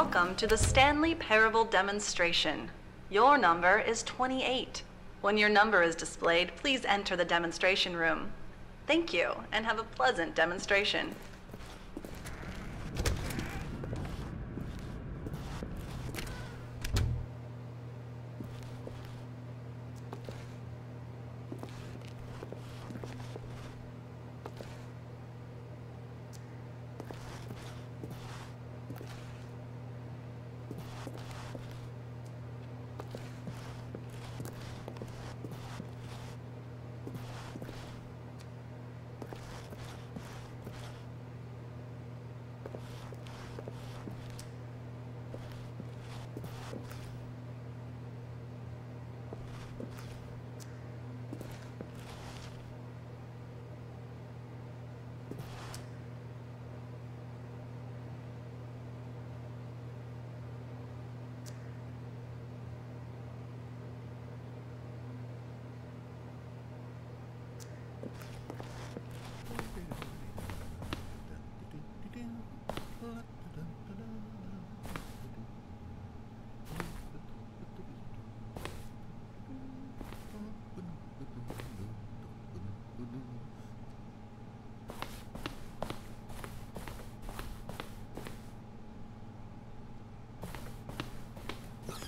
Welcome to the Stanley Parable demonstration. Your number is 28. When your number is displayed, please enter the demonstration room. Thank you, and have a pleasant demonstration.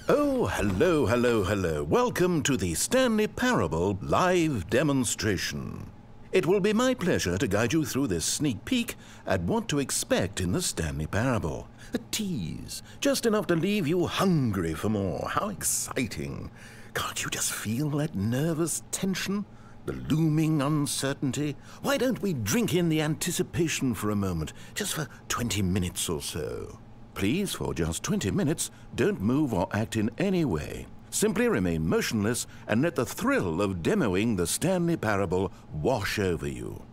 Oh, hello. Welcome to the Stanley Parable live demonstration. It will be my pleasure to guide you through this sneak peek at what to expect in the Stanley Parable. A tease, just enough to leave you hungry for more. How exciting. Can't you just feel that nervous tension? The looming uncertainty? Why don't we drink in the anticipation for a moment, just for 20 minutes or so? Please, for just 20 minutes, don't move or act in any way. Simply remain motionless and let the thrill of demoing the Stanley Parable wash over you.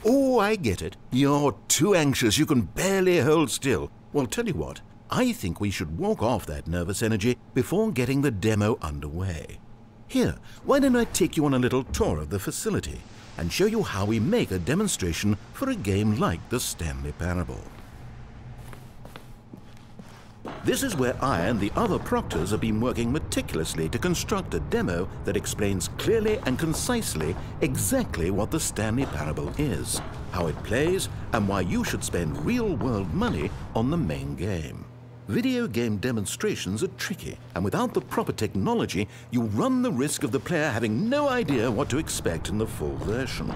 Oh, I get it. You're too anxious. You can barely hold still. Well, tell you what. I think we should walk off that nervous energy before getting the demo underway. Here, why don't I take you on a little tour of the facility and show you how we make a demonstration for a game like the Stanley Parable. This is where I and the other proctors have been working meticulously to construct a demo that explains clearly and concisely exactly what the Stanley Parable is, how it plays, and why you should spend real-world money on the main game. Video game demonstrations are tricky, and without the proper technology, you run the risk of the player having no idea what to expect in the full version.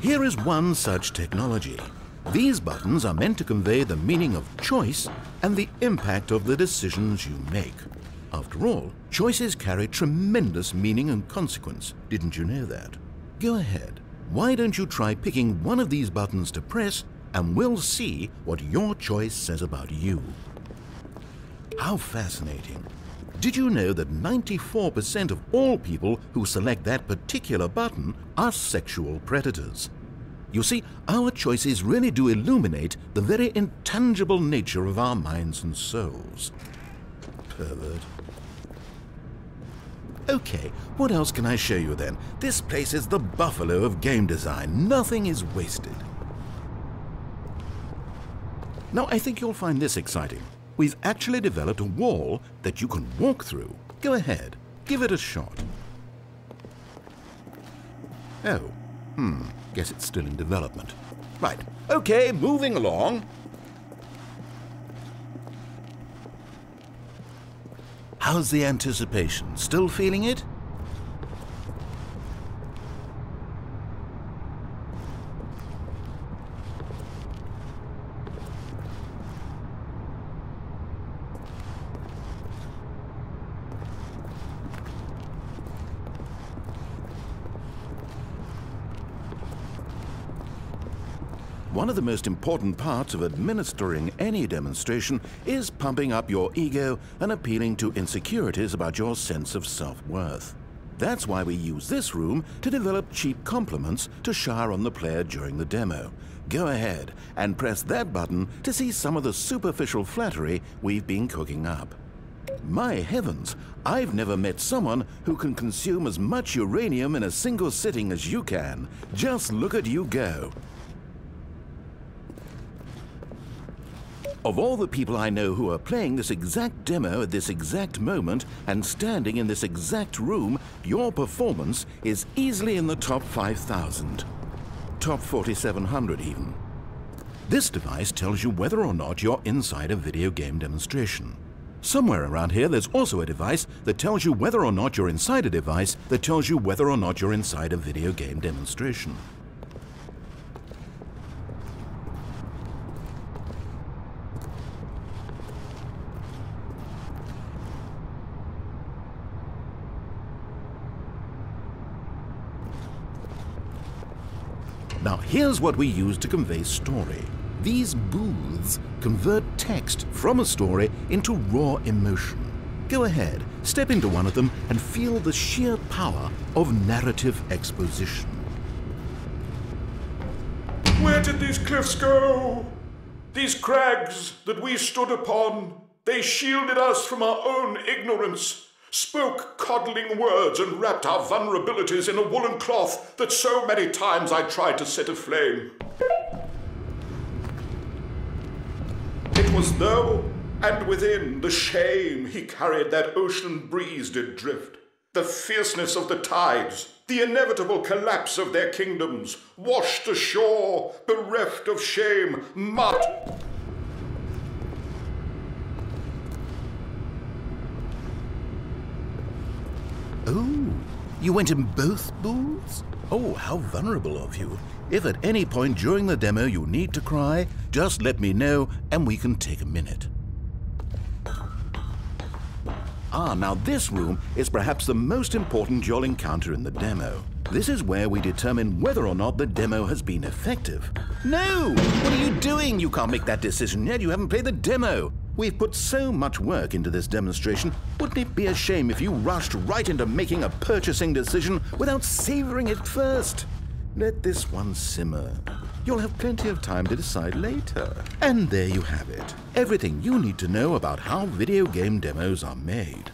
Here is one such technology. These buttons are meant to convey the meaning of choice and the impact of the decisions you make. After all, choices carry tremendous meaning and consequence. Didn't you know that? Go ahead. Why don't you try picking one of these buttons to press, and we'll see what your choice says about you. How fascinating. Did you know that 94% of all people who select that particular button are sexual predators? You see, our choices really do illuminate the very intangible nature of our minds and souls. Pervert. Okay, what else can I show you then? This place is the buffalo of game design. Nothing is wasted. Now, I think you'll find this exciting. We've actually developed a wall that you can walk through. Go ahead, give it a shot. Oh, guess it's still in development. Right, okay, moving along. How's the anticipation? Still feeling it? One of the most important parts of administering any demonstration is pumping up your ego and appealing to insecurities about your sense of self-worth. That's why we use this room to develop cheap compliments to shower on the player during the demo. go ahead and press that button to see some of the superficial flattery we've been cooking up. My heavens, I've never met someone who can consume as much uranium in a single sitting as you can. Just look at you go. Of all the people I know who are playing this exact demo at this exact moment and standing in this exact room, your performance is easily in the top 5,000. Top 4,700 even. This device tells you whether or not you're inside a video game demonstration. Somewhere around here there's also a device that tells you whether or not you're inside a device that tells you whether or not you're inside a video game demonstration. Now here's what we use to convey story. These booths convert text from a story into raw emotion. Go ahead, step into one of them and feel the sheer power of narrative exposition. Where did these cliffs go? These crags that we stood upon, they shielded us from our own ignorance, spoke coddling words and wrapped our vulnerabilities in a woolen cloth that so many times I tried to set aflame. It was though, and within the shame he carried that ocean breeze did drift, the fierceness of the tides, the inevitable collapse of their kingdoms, washed ashore, bereft of shame, mud. Oh, you went in both booths? Oh, how vulnerable of you. If at any point during the demo you need to cry, just let me know and we can take a minute. Ah, now this room is perhaps the most important you'll encounter in the demo. This is where we determine whether or not the demo has been effective. No! What are you doing? You can't make that decision yet. You haven't played the demo. We've put so much work into this demonstration. Wouldn't it be a shame if you rushed right into making a purchasing decision without savoring it first? Let this one simmer. You'll have plenty of time to decide later. And there you have it. Everything you need to know about how video game demos are made.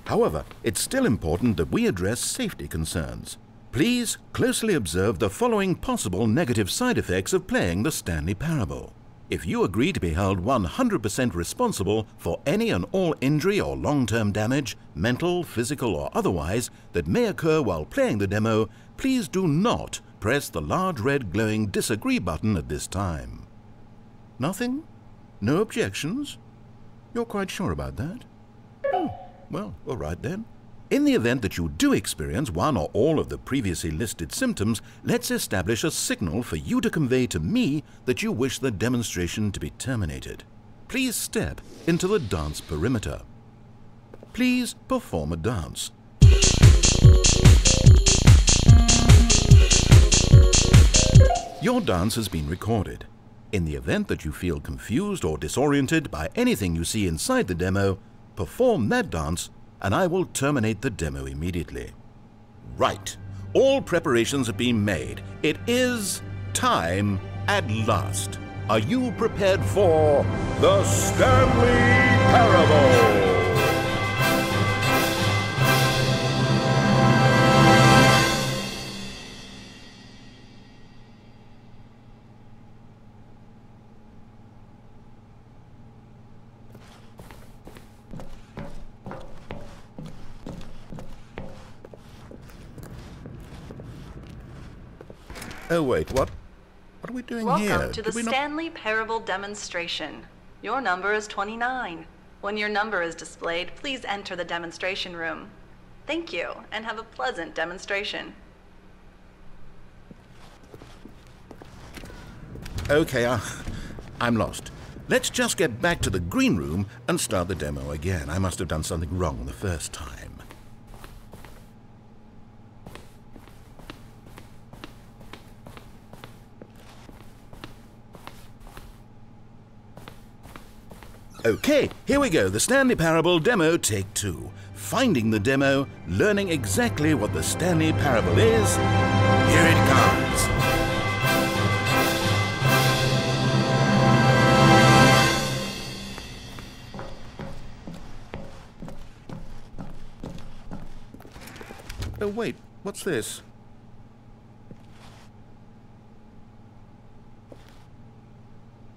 However, it's still important that we address safety concerns. Please closely observe the following possible negative side effects of playing the Stanley Parable. If you agree to be held 100% responsible for any and all injury or long-term damage, mental, physical or otherwise, that may occur while playing the demo, please do not press the large red glowing disagree button at this time. Nothing? No objections? You're quite sure about that? Oh, well, all right then. In the event that you do experience one or all of the previously listed symptoms, let's establish a signal for you to convey to me that you wish the demonstration to be terminated. Please step into the dance perimeter. Please perform a dance. Your dance has been recorded. In the event that you feel confused or disoriented by anything you see inside the demo, perform that dance and I will terminate the demo immediately. Right. All preparations have been made. It is time at last. Are you prepared for the Stanley Parable? Oh wait, what are we doing here? Welcome to the Stanley Parable demonstration. Your number is 29. When your number is displayed, please enter the demonstration room. Thank you, and have a pleasant demonstration. Okay, I'm lost. Let's just get back to the green room and start the demo again. I must have done something wrong the first time. Okay, here we go. The Stanley Parable demo take 2. Finding the demo, learning exactly what the Stanley Parable is. Here it comes. Oh, wait, what's this?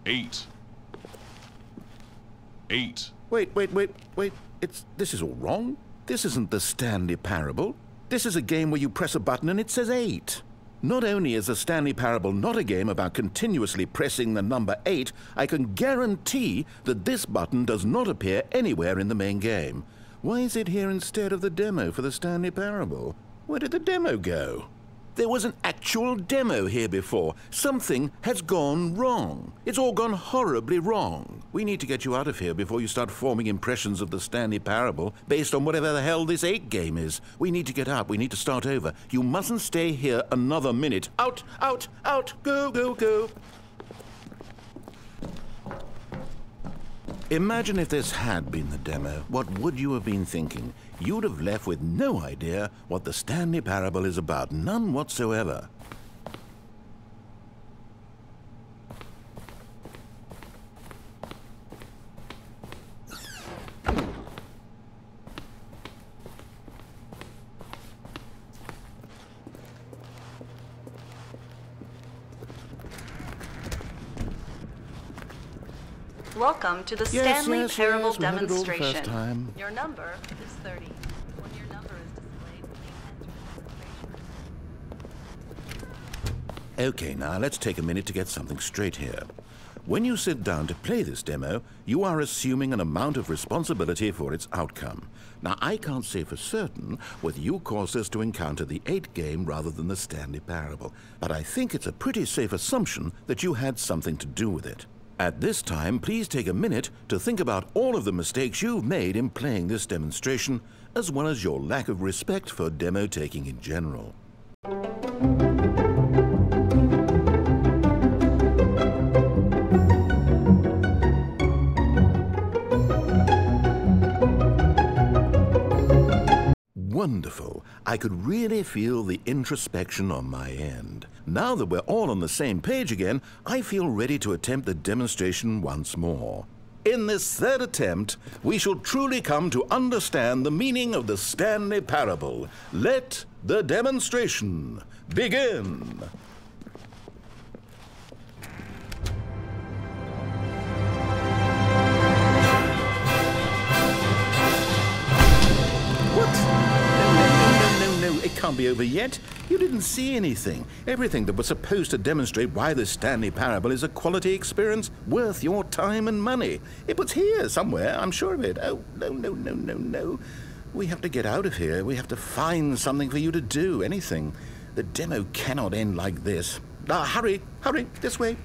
Eight. Wait. This is all wrong. This isn't the Stanley Parable. This is a game where you press a button and it says 8. Not only is the Stanley Parable not a game about continuously pressing the number 8, I can guarantee that this button does not appear anywhere in the main game. Why is it here instead of the demo for the Stanley Parable? Where did the demo go? There was an actual demo here before. Something has gone wrong. It's all gone horribly wrong. We need to get you out of here before you start forming impressions of the Stanley Parable based on whatever the hell this 8 game is. We need to get out. We need to start over. You mustn't stay here another minute. Out, out, out. Go, go, go. Imagine if this had been the demo. What would you have been thinking? You'd have left with no idea what the Stanley Parable is about. None whatsoever. Welcome to the Stanley Parable we had it all the demonstration. first time. Your number is 30. When your number is displayed, please enter the demonstration. Okay, now let's take a minute to get something straight here. When you sit down to play this demo, you are assuming an amount of responsibility for its outcome. Now, I can't say for certain whether you caused us to encounter the 8 game rather than the Stanley Parable, but I think it's a pretty safe assumption that you had something to do with it. At this time, please take a minute to think about all of the mistakes you've made in playing this demonstration, as well as your lack of respect for demo taking in general. Wonderful. I could really feel the introspection on my end. Now that we're all on the same page again, I feel ready to attempt the demonstration once more. In this third attempt, we shall truly come to understand the meaning of the Stanley Parable. Let the demonstration begin. It can't be over yet. You didn't see anything. Everything that was supposed to demonstrate why the Stanley Parable is a quality experience worth your time and money. It was here somewhere, I'm sure of it. Oh, no. We have to get out of here. We have to find something for you to do, anything. The demo cannot end like this. Hurry, this way.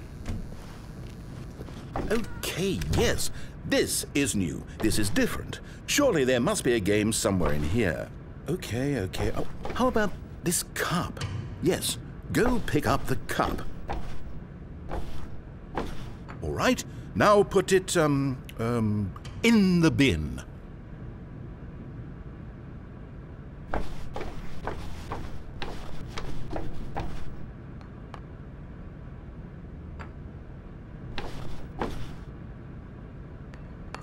Okay, yes. This is new. This is different. Surely there must be a game somewhere in here. Okay. Oh, how about this cup? Yes, go pick up the cup. All right, now put it, in the bin.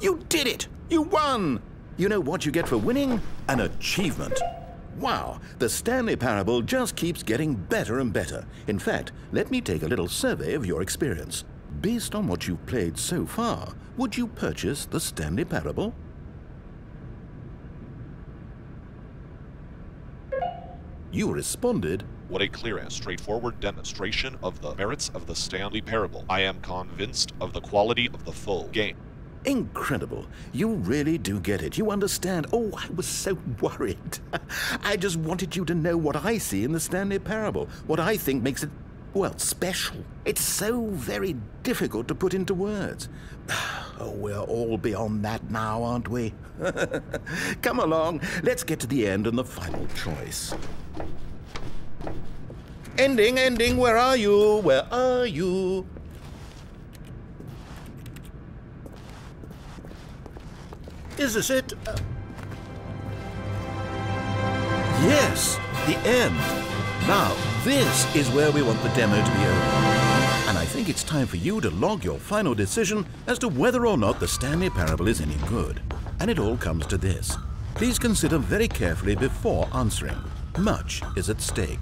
You did it! You won! You know what you get for winning? An achievement. Wow, the Stanley Parable just keeps getting better and better. In fact, let me take a little survey of your experience. Based on what you've played so far, would you purchase the Stanley Parable? You responded, "What a clear and straightforward demonstration of the merits of the Stanley Parable. I am convinced of the quality of the full game." Incredible. You really do get it. You understand. Oh, I was so worried. I just wanted you to know what I see in the Stanley Parable, what I think makes it, well, special. It's so very difficult to put into words. Oh, we're all beyond that now, aren't we? Come along. Let's get to the end and the final choice. Ending, where are you? Where are you? Is this it? Yes, the end. Now, this is where we want the demo to be over. And I think it's time for you to log your final decision as to whether or not the Stanley Parable is any good. And it all comes to this. Please consider very carefully before answering. Much is at stake.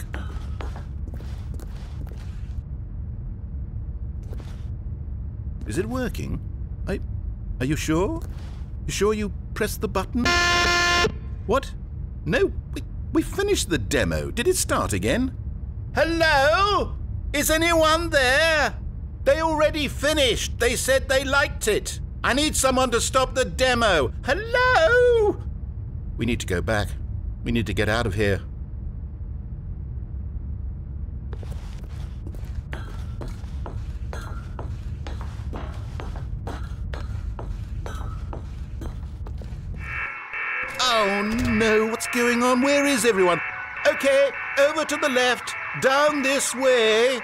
Is it working? Are you sure? You sure you pressed the button? What? No, we finished the demo. Did it start again? Hello? Is anyone there? They already finished. They said they liked it. I need someone to stop the demo. Hello? We need to go back. We need to get out of here. Oh no, what's going on? Where is everyone? Okay, over to the left, down this way.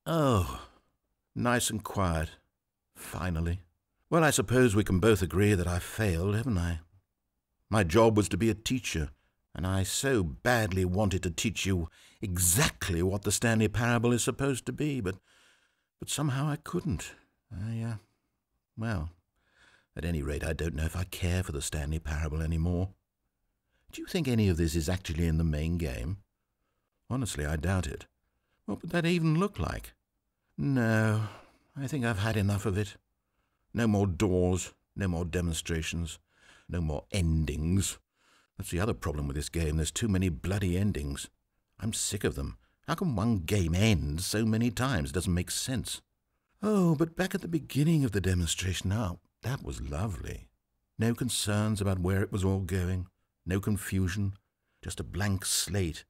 Oh, nice and quiet. Finally. Well, I suppose we can both agree that I failed, haven't I? My job was to be a teacher, and I so badly wanted to teach you exactly what the Stanley Parable is supposed to be, but somehow I couldn't. Well, at any rate, I don't know if I care for the Stanley Parable anymore. Do you think any of this is actually in the main game? Honestly, I doubt it. What would that even look like? No, I think I've had enough of it. No more doors, no more demonstrations, no more endings. That's the other problem with this game. There's too many bloody endings. I'm sick of them. How can one game end so many times? It doesn't make sense. Oh, but back at the beginning of the demonstration, now, that was lovely. No concerns about where it was all going. No confusion. Just a blank slate.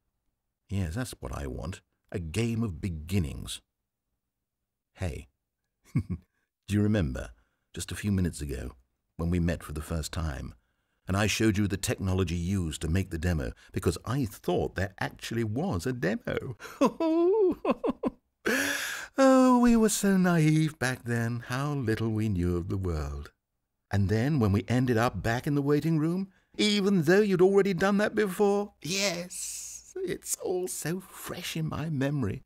Yes, that's what I want. A game of beginnings. Hey, do you remember, just a few minutes ago, when we met for the first time, and I showed you the technology used to make the demo, because I thought there actually was a demo. Oh, we were so naive back then, how little we knew of the world. And then, when we ended up back in the waiting room, even though you'd already done that before, yes, it's all so fresh in my memory.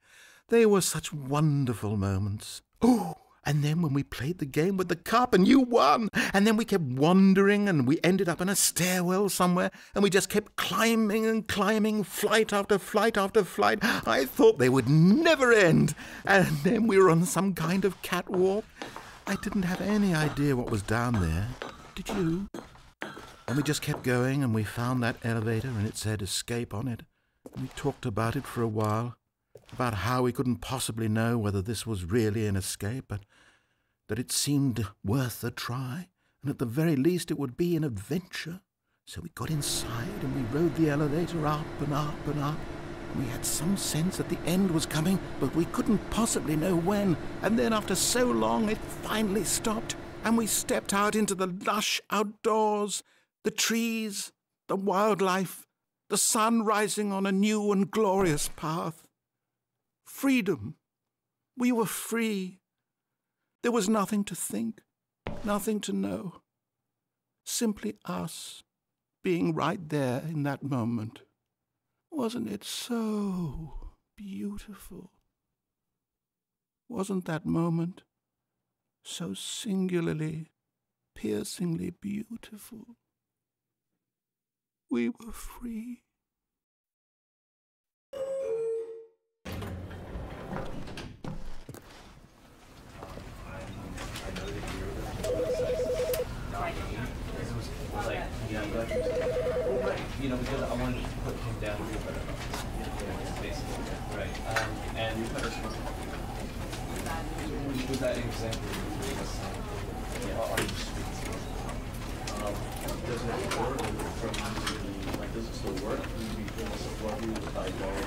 They were such wonderful moments. Oh, and then when we played the game with the cup and you won, and then we kept wandering and we ended up in a stairwell somewhere and we just kept climbing and climbing, flight after flight after flight. I thought they would never end. And then we were on some kind of catwalk. I didn't have any idea what was down there. Did you? And we just kept going and we found that elevator and it said escape on it. And we talked about it for a while. About how we couldn't possibly know whether this was really an escape, but that it seemed worth a try, and at the very least it would be an adventure. So we got inside and we rode the elevator up and up and up. We had some sense that the end was coming, but we couldn't possibly know when. And then after so long it finally stopped, and we stepped out into the lush outdoors, the trees, the wildlife, the sun rising on a new and glorious path. Freedom. We were free. There was nothing to think, nothing to know. Simply us being right there in that moment. Wasn't it so beautiful? Wasn't that moment so singularly, piercingly beautiful? We were free. Because I wanted to put him down here, but basically, right. And was that example you gave us? Are you speaking? Does it work from does it still work? Do you feel support you without going